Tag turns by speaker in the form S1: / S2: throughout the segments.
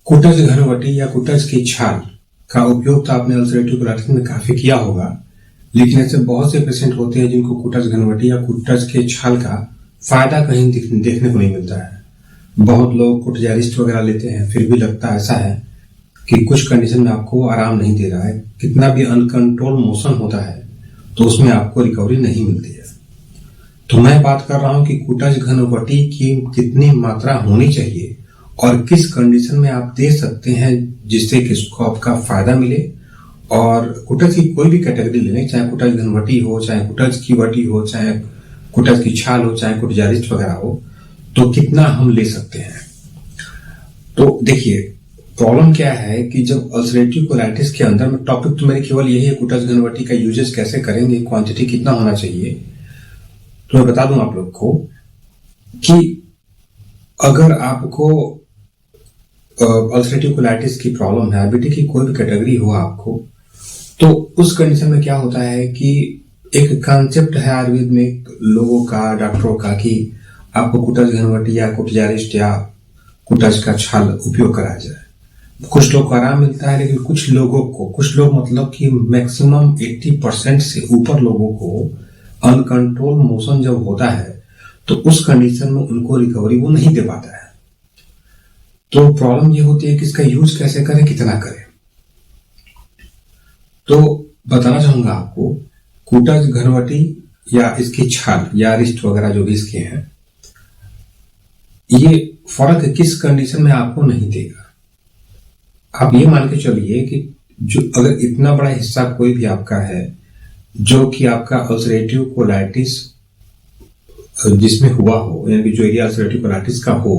S1: कुटज घनवटी या कुटज की छाल का उपयोग तो आपने अल्सरेटिव कोलाइटिस में काफी किया होगा, लेकिन ऐसे बहुत से पेशेंट होते हैं जिनको कुटज घनवटी या कुटज के छाल का फायदा कहीं देखने को नहीं मिलता है। बहुत लोग कुटजारिस्ट वगैरह लेते हैं, फिर भी लगता ऐसा है कि कुछ कंडीशन में आपको आराम नहीं दे रहा है। कितना भी अनकंट्रोल मोशन होता है तो उसमें आपको रिकवरी नहीं मिलती है। तो मैं बात कर रहा हूं कि कुटज घनवटी की कितनी मात्रा होनी चाहिए और किस कंडीशन में आप दे सकते हैं जिससे कि इसको आपका फायदा मिले। और कुटज की कोई भी कैटेगरी ले लें, चाहे कुटज घनवटी हो, चाहे कुटज की वटी हो, चाहे कुटज की छाल हो, चाहे कुटजारिस्ट वगैरह हो, तो कितना हम ले सकते हैं। तो देखिए, प्रॉब्लम क्या है कि जब अल्सरेटिव कोलाइटिस के अंदर में टॉपिक तो मेरे केवल यही है, कुटज घनवटी का यूजेस कैसे करेंगे, क्वांटिटी कितना होना चाहिए। तो मैं बता दूं आप लोग को कि अगर आपको अल्सरेटिव कोलाइटिस की प्रॉब्लम है, डायबिटिक की कोई भी कैटेगरी हो आपको, तो उस कंडीशन में क्या होता है कि एक कॉन्सेप्ट है आयुर्वेद में लोगों का, डॉक्टरों का, कि आपको कुटज घनवटी या कुटजारिस्ट या कुटज का छाल उपयोग कराया जाए। कुछ लोग को आराम मिलता है, लेकिन कुछ लोग मतलब कि मैक्सिमम 80% से ऊपर लोगों को अनकंट्रोल मोशन जब होता है तो उस कंडीशन में उनको रिकवरी वो नहीं दे पाता है। तो प्रॉब्लम ये होती है कि इसका यूज कैसे करें, कितना करें। तो बताना चाहूंगा आपको, कुटज घनवटी या इसकी छाल या रिस्ट वगैरह जो भी इसके हैं, ये फर्क किस कंडीशन में आपको नहीं देगा। आप ये मान के चलिए कि जो अगर इतना बड़ा हिस्सा कोई भी आपका है जो कि आपका अल्सरेटिव कोलाइटिस जिसमें हुआ हो, यानी कि जो एरिया अल्सरेटिव कोलाइटिस का हो,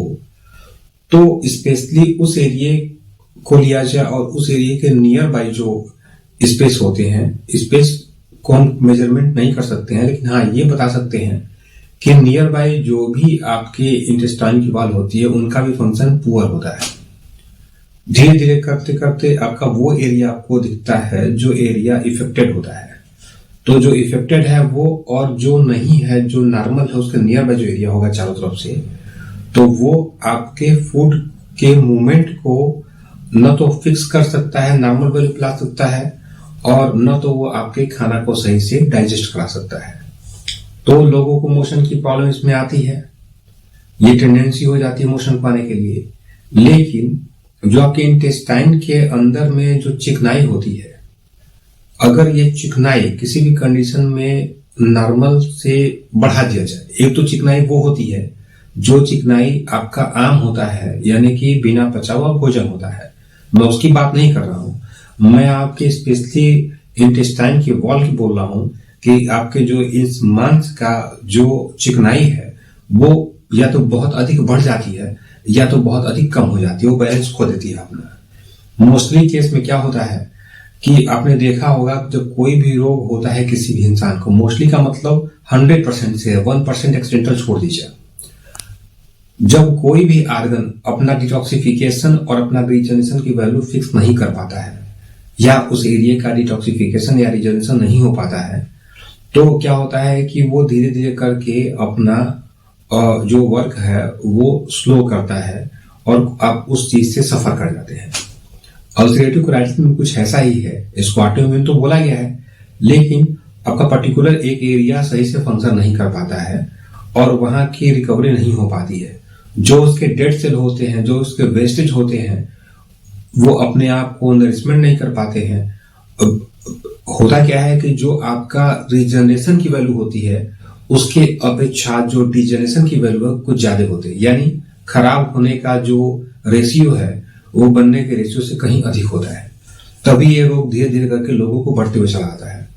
S1: तो स्पेशली उस एरिया को लिया जाए और उस एरिया के नियर बाई जो स्पेस होते हैं, स्पेस को हम मेजरमेंट नहीं कर सकते हैं, लेकिन हाँ ये बता सकते हैं कि नियर बाई जो भी आपके इंटेस्टाइन की वॉल होती है उनका भी फंक्शन पुअर होता है। धीरे धीरे करते करते आपका वो एरिया आपको दिखता है जो एरिया इफेक्टेड होता है। तो जो इफेक्टेड है वो, और जो नहीं है, जो नॉर्मल है, उसके नियर बाय जो एरिया होगा चारों तरफ से, तो वो आपके फूड के मूवमेंट को न तो फिक्स कर सकता है, नॉर्मल वैल्यू पिला सकता है, और न तो वो आपके खाना को सही से डाइजेस्ट करा सकता है। तो लोगों को मोशन की प्रॉब्लम इसमें आती है, ये टेंडेंसी हो जाती है मोशन पाने के लिए। लेकिन जो आपके इंटेस्टाइन के अंदर में जो चिकनाई होती है, अगर ये चिकनाई किसी भी कंडीशन में नॉर्मल से बढ़ा दिया जाए, एक तो चिकनाई वो होती है जो चिकनाई आपका आम होता है, यानी कि बिना पचा हुआ भोजन होता है, मैं उसकी बात नहीं कर रहा हूं। मैं आपके स्पेशली इंटेस्टाइन की वॉल की बोल रहा हूं कि आपके जो इस मांस का जो चिकनाई है वो या तो बहुत अधिक बढ़ जाती है या तो बहुत अधिक कम हो जाती है, वो बैलेंस खो देती है अपना। मोस्टली केस में क्या होता है कि आपने देखा होगा, जब कोई भी रोग होता है किसी भी इंसान को, मोस्टली का मतलब 100% से 1% एक्सीडेंटल छोड़ दीजिए, जब कोई भी आर्गन अपना डिटॉक्सिफिकेशन और अपना रीजनरेशन की वैल्यू फिक्स नहीं कर पाता है, या उस एरिया का डिटॉक्सिफिकेशन या रीजनरेशन नहीं हो पाता है, तो क्या होता है कि वो धीरे धीरे करके अपना जो वर्क है वो स्लो करता है और आप उस चीज से सफर कर जाते हैं। अल्सरेटिव कोलाइटिस में कुछ ऐसा ही है, इसको ऑटोइम्यून तो बोला गया है, लेकिन आपका पर्टिकुलर एक एरिया सही से फंक्शन नहीं कर पाता है और वहां की रिकवरी नहीं हो पाती है। जो उसके डेड सेल होते हैं, जो उसके वेस्टेज होते हैं, वो अपने आप को नरिशमेंट नहीं कर पाते हैं। होता क्या है कि जो आपका रीजनरेशन की वैल्यू होती है उसके अपेक्षा जो डिजनरेशन की वैल्यू है कुछ ज्यादा होते हैं, यानी खराब होने का जो रेशियो है वो बनने के रेशियो से कहीं अधिक होता है। तभी ये रोग धीरे धीरे करके लोगों को बढ़ते हुए चला आता है।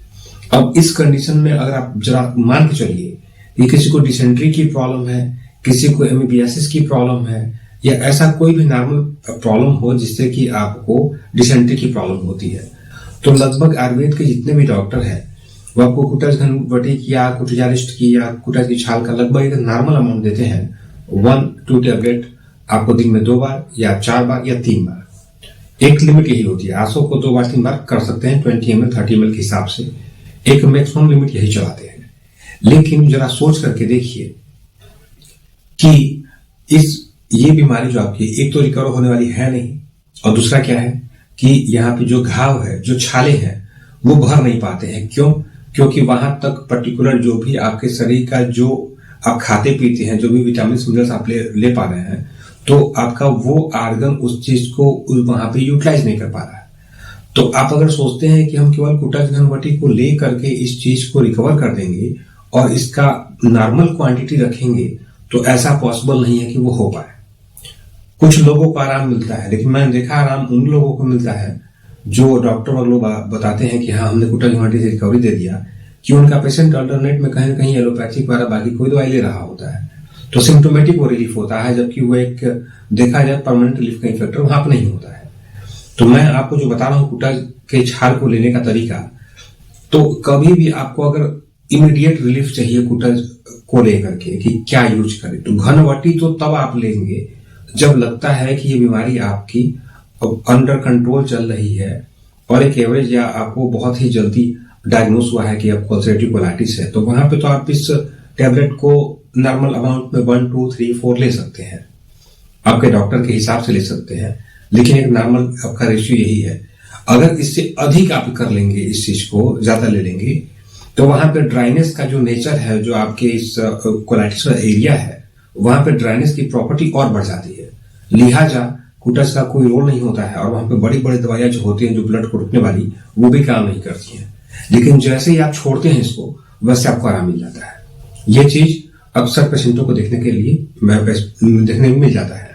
S1: अब इस कंडीशन में अगर आप जरा मान के चलिए कि किसी को डिसेंट्री की प्रॉब्लम है, किसी को एमीबियासिस की प्रॉब्लम है, या ऐसा कोई भी नॉर्मल प्रॉब्लम हो जिससे कि आपको डिसेंट्री की प्रॉब्लम होती है, तो लगभग आयुर्वेद के जितने भी डॉक्टर हैं वो आपको कुटज घनवटी की या कुटजारिस्ट की या कुटज की छाल का लगभग एक नॉर्मल अमाउंट देते हैं, 1-2 टैबलेट आपको दिन में 2 बार या 4 बार या 3 बार। एक लिमिट यही होती है, आंसू को 2 बार 3 बार कर सकते हैं 20 ml 30 ml के हिसाब से, एक मैक्सिमम लिमिट यही चलाते हैं। लेकिन जरा सोच करके देखिए कि ये बीमारी जो आपकी एक तो रिकवर होने वाली है नहीं, और दूसरा क्या है कि यहाँ पे जो घाव है, जो छाले हैं, वो भर नहीं पाते हैं। क्यों? क्योंकि वहां तक पर्टिकुलर जो भी आपके शरीर का जो आप खाते पीते हैं, जो भी विटामिन मिनरल्स आप ले पा रहे हैं, तो आपका वो आर्गन उस चीज को वहां पे यूटिलाइज नहीं कर पा रहा है। तो आप अगर सोचते हैं कि हम केवल कुटज घनवटी को ले करके इस चीज को रिकवर कर देंगे और इसका नॉर्मल क्वांटिटी रखेंगे, तो ऐसा पॉसिबल नहीं है कि वो हो पाए। कुछ लोगों को आराम मिलता है, लेकिन मैंने देखा आराम उन लोगों को मिलता है जो डॉक्टर और लोग बताते हैं कि हाँ हमने कुटज घनवटी से रिकवरी दे दिया, कि उनका पेशेंट अल्टरनेट में कहीं ना कहीं एलोपैथिक वाला बाकी कोई दवाई ले रहा होता है, तो सिम्टोमेटिक वो रिलीफ होता है, जबकि वो एक देखा जाए परमानेंट रिलीफ का फैक्टर वहां पर नहीं होता है। तो मैं आपको जो बता रहा हूँ कुटज के छाल को लेने का तरीका, तो कभी भी आपको अगर इमीडिएट रिलीफ चाहिए कुटज को लेकर के कि क्या यूज करें, तो घनवटी तो तब आप लेंगे जब लगता है कि ये बीमारी आपकी अंडर कंट्रोल चल रही है और एक एवरेज या आपको बहुत ही जल्दी डायग्नोस हुआ है कि आपको अल्सरेटिव कोलाइटिस है, तो वहां पे तो आप इस टैबलेट को नॉर्मल अमाउंट में 1, 2, 3, 4 ले सकते हैं, आपके डॉक्टर के हिसाब से ले सकते हैं, लेकिन एक नॉर्मल आपका रेशियो यही है। अगर इससे अधिक आप कर लेंगे, इस चीज को ज्यादा ले लेंगे, तो वहां पे ड्राइनेस का जो नेचर है, जो आपके इस कोलाइटिस का एरिया है, वहां पे ड्राइनेस की प्रॉपर्टी और बढ़ जाती है। लिहाजा कुटज का कोई रोल नहीं होता है और वहां पे बड़ी बड़ी दवाइयां जो होती हैं जो ब्लड को रोकने वाली, वो भी काम नहीं करती हैं। लेकिन जैसे ही आप छोड़ते हैं इसको, वैसे आपको आराम मिल जाता है। ये चीज अक्सर पेशेंटों को देखने में मिल जाता है।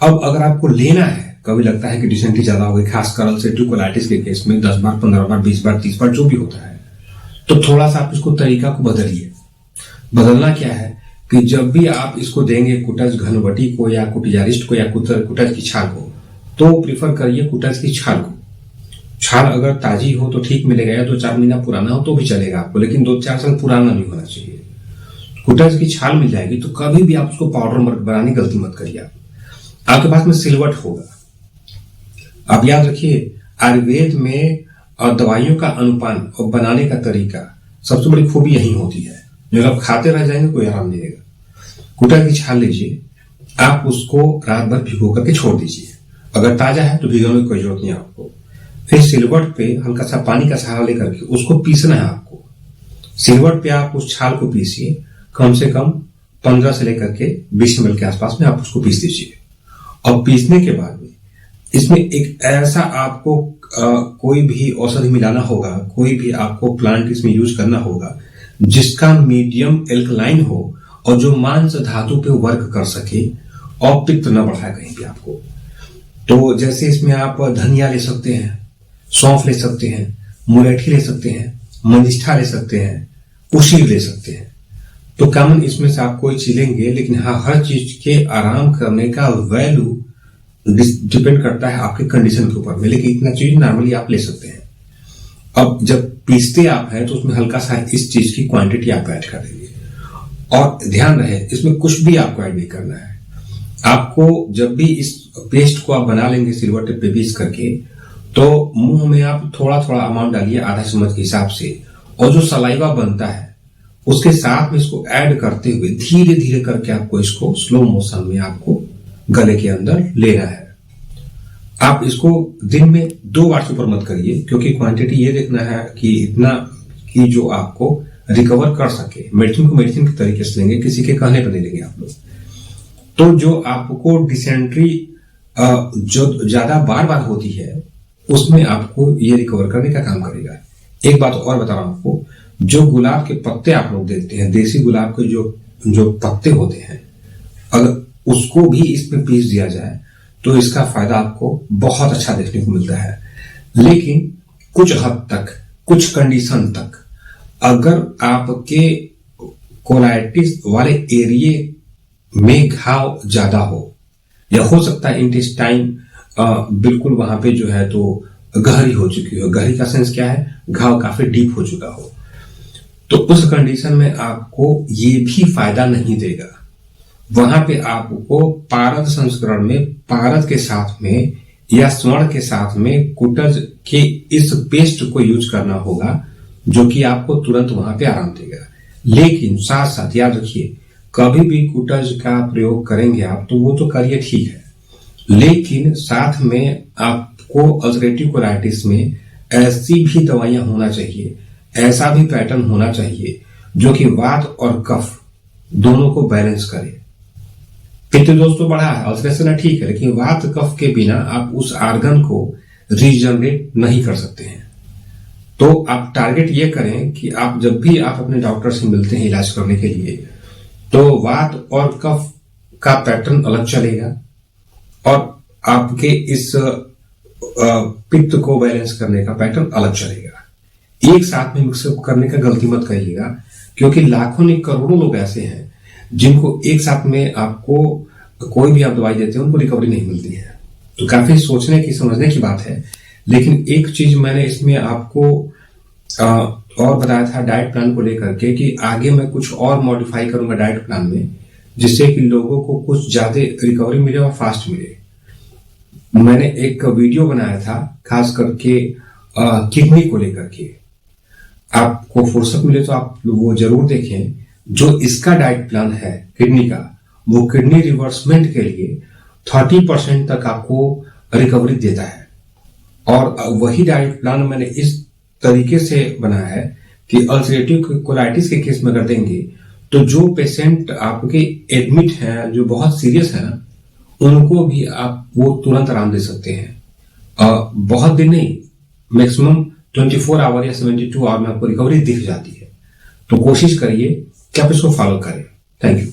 S1: अब अगर आपको लेना है, कभी लगता है कि डिसेंट्री ज्यादा हो गई, खासकर अल्सरेटिव कोलाइटिस के केस में 10 बार, 15 बार, 20 बार, 30 बार जो भी होता है, तो थोड़ा सा आप इसको तरीका को बदलिए। बदलना क्या है कि जब भी आप इसको देंगे कुटज घनवटी को या कुटियारिस्ट को या कुटज की छाल को, तो प्रिफर करिए कुटज की छाल को। छाल अगर ताजी हो तो ठीक मिलेगा, या 2-4 महीना पुराना हो तो भी चलेगा आपको, लेकिन 2-4 साल पुराना नहीं होना चाहिए। कुटज की छाल मिल जाएगी, तो कभी भी आप उसको पाउडर बनाने की गलती मत करिए। आपके पास में सिलवट होगा। आप याद रखिए, आयुर्वेद में दवाइयों का अनुपान और बनाने का तरीका, सबसे बड़ी खूबी यही होती है। जब आप खाते रह जाएंगे कोई आराम नहीं देगा। कुटज की छाल लीजिए, आप उसको रात भर भिगो करके छोड़ दीजिए। अगर ताजा है तो भिगोने की कोई जरूरत नहीं है आपको। फिर सिलवट पे हल्का सा पानी का सहारा लेकर के उसको पीसना है आपको। सिलवट पे आप उस छाल को पीसिए, कम से कम 15 से लेकर के 20 ml के आसपास में आप उसको पीस दीजिए। और पीसने के बाद में इसमें एक ऐसा आपको कोई भी औषधि मिलाना होगा, कोई भी आपको प्लांट इसमें यूज करना होगा जिसका मीडियम एल्कलाइन हो और जो मांस धातु पे वर्क कर सके और पित्त न बढ़ाए कहीं भी आपको। तो जैसे इसमें आप धनिया ले सकते हैं, सौंफ ले सकते हैं, मुलेठी ले सकते हैं, मंजिष्ठा ले सकते हैं, उसीर ले सकते हैं। तो कॉमन इसमें से आप कोई चीज लेंगे, लेकिन हाँ, हर चीज के आराम करने का वैल्यू डिपेंड करता है आपके कंडीशन के ऊपर में, लेकिन इतना चीज नॉर्मली आप ले सकते हैं। अब जब पीसते आप हैं तो उसमें हल्का सा इस चीज की क्वांटिटी आप ऐड कर देंगे। और ध्यान रहे, इसमें कुछ भी आपको ऐड नहीं करना है। आपको जब भी इस पेस्ट को आप बना लेंगे सिलवट पे पीस करके, तो मुंह में आप थोड़ा थोड़ा अमाउंट डालिए, आधा चम्मच के हिसाब से, और जो सलाइवा बनता है उसके साथ में इसको ऐड करते हुए धीरे धीरे करके आपको इसको स्लो मोशन में आपको गले के अंदर लेना है। आप इसको दिन में 2 बार से ऊपर मत करिए, क्योंकि क्वांटिटी ये देखना है कि इतना कि जो आपको रिकवर कर सके। मेडिसिन को मेडिसिन के तरीके से लेंगे, किसी के कहने पर नहीं लेंगे आप लोग। तो जो आपको डिसेंट्री जो ज्यादा बार बार होती है, उसमें आपको ये रिकवर करने का काम करेगा। एक बात और बता रहा हूं आपको, जो गुलाब के पत्ते आप लोग देखते हैं, देसी गुलाब के जो पत्ते होते हैं, अगर उसको भी इसमें पीस दिया जाए तो इसका फायदा आपको बहुत अच्छा देखने को मिलता है। लेकिन कुछ हद तक, कुछ कंडीशन तक, अगर आपके कोलाइटिस वाले एरिया में घाव ज्यादा हो, या हो सकता है इंटेस्टाइन बिल्कुल वहां पे जो है तो गहरी हो चुकी हो। गहरी का सेंस क्या है? घाव काफी डीप हो चुका हो। तो उस कंडीशन में आपको ये भी फायदा नहीं देगा। वहां पे आपको पारद संस्करण में, पारद के साथ में या स्वर्ण के साथ में कुटज के इस पेस्ट को यूज करना होगा, जो कि आपको तुरंत वहां पे आराम देगा। लेकिन साथ साथ याद रखिए, कभी भी कुटज का प्रयोग करेंगे आप तो वो तो करिए ठीक है, लेकिन साथ में आपको अल्सरेटिव कोलाइटिस में ऐसी भी दवाइयां होना चाहिए, ऐसा भी पैटर्न होना चाहिए जो कि वात और कफ दोनों को बैलेंस करे। पित्त दोस्तों बढ़ा है, अल्सरेशन है, ठीक है, लेकिन वात कफ के बिना आप उस आर्गन को रीजनरेट नहीं कर सकते हैं। तो आप टारगेट ये करें कि आप जब भी आप अपने डॉक्टर से मिलते हैं इलाज करने के लिए, तो वात और कफ का पैटर्न अलग चलेगा और आपके इस पित्त को बैलेंस करने का पैटर्न अलग चलेगा। एक साथ में मिक्सअप करने का गलती मत करिएगा, क्योंकि लाखों नहीं करोड़ों लोग ऐसे हैं जिनको एक साथ में आपको कोई भी आप दवाई देते हैं उनको रिकवरी नहीं मिलती है। तो काफी सोचने की समझने की बात है। लेकिन एक चीज मैंने इसमें आपको और बताया था डाइट प्लान को लेकर के कि आगे मैं कुछ और मॉडिफाई करूंगा डाइट प्लान में, जिससे कि लोगों को कुछ ज्यादा रिकवरी मिले और फास्ट मिले। मैंने एक वीडियो बनाया था खास करके किडनी को लेकर के, आपको फुर्सत मिले तो आप वो जरूर देखें। जो इसका डाइट प्लान है किडनी का, वो किडनी रिवर्समेंट के लिए 30% तक आपको रिकवरी देता है। और वही डाइट प्लान मैंने इस तरीके से बनाया है कि अल्सरेटिव कोलाइटिस के केस में अगर देंगे तो जो पेशेंट आपके एडमिट हैं, जो बहुत सीरियस है ना, उनको भी आप वो तुरंत आराम दे सकते हैं। बहुत दिन नहीं, मैक्सिमम 24 आवर या 72 आवर में आपको रिकवरी दिख जाती है। तो कोशिश करिए कि आप इसको फॉलो करें। Thank you.